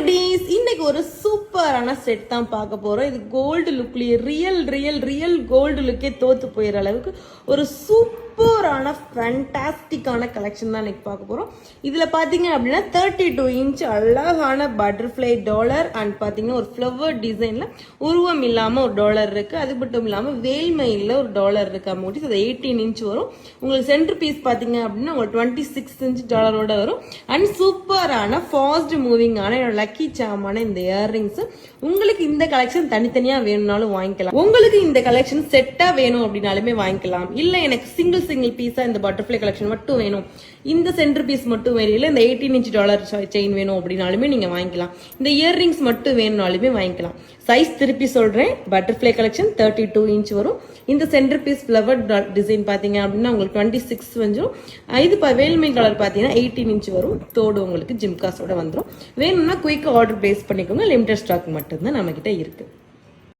குட்டீஸ், இன்னைக்கு ஒரு சூப்பரான செட் தான் பார்க்க போறோம். இது கோல்டு லுக்லயே ரியல் கோல்டு லுக்கே தோத்து போயிற அளவுக்கு ஒரு சூப்பரான ஃபேண்டாஸ்டிக்கான கலெக்ஷன் தான் இன்னைக்கு பார்க்க போறோம். இதுல பாத்தீங்க அப்படின்னா 32 இன்ச் அழகான பட்டர்ஃப்ளை டாலர் அண்ட் பாத்தீங்கன்னா ஒரு ஃப்ளவர் டிசைன்ல உருவம் இல்லாம ஒரு டாலர் இருக்கு. அது மட்டும் இல்லாம வேல்மையில ஒரு டாலர் இருக்கு. அமௌண்ட் அது 18 இன்ச் வரும். உங்களுக்கு சென்டர் பீஸ் பாத்தீங்க அப்படின்னா உங்களுக்கு 26 இன்ச் டாலரோட வரும். அண்ட் சூப்பரான ஃபாஸ்ட் மூவிங் ஆன லக்கி சாமான இந்த இயர்ரிங்ஸ். உங்களுக்கு இந்த கலெக்ஷன் தனித்தனியா வேணும்னாலும் வாங்கிக்கலாம். உங்களுக்கு இந்த கலெக்ஷன் செட்டா வேணும் அப்படின்னாலுமே வாங்கிக்கலாம். இல்ல எனக்கு சிங்கிள் பீஸா இந்த பட்டர்ஃப்ளை கலெக்ஷன் மட்டும் வேணும், இந்த சென்டர் பீஸ் மட்டும் வேணும், இல்ல இந்த 18 இன்ச் டாலர் செயின் வேணும் அப்படின்னாலுமே நீங்க வாங்கிக்கலாம். இந்த இயர்ரிங்ஸ் மட்டும் வேணும்னாலுமே வாங்கிக்கலாம். சைஸ் திருப்பி சொல்றேன், பட்டர்ஃப்ளை கலெக்ஷன் 32 இன்ச் வரும். இந்த சென்டர் பீஸ் ஃபிளவர் டிசைன் பாத்தீங்க அப்படின்னா உங்களுக்கு 26 வந்துடும். இது வேல்மை கலர் பாத்தீங்கன்னா 18 இன்ச் வரும். தோடு உங்களுக்கு ஜிம்காஸோட வந்துடும். வேணும்னா குயிக் ஆர்டர் பிளேஸ் பண்ணிக்கோங்க. லிமிடெட் ஸ்டாக் மட்டும்தான் நம்ம கிட்ட இருக்கு.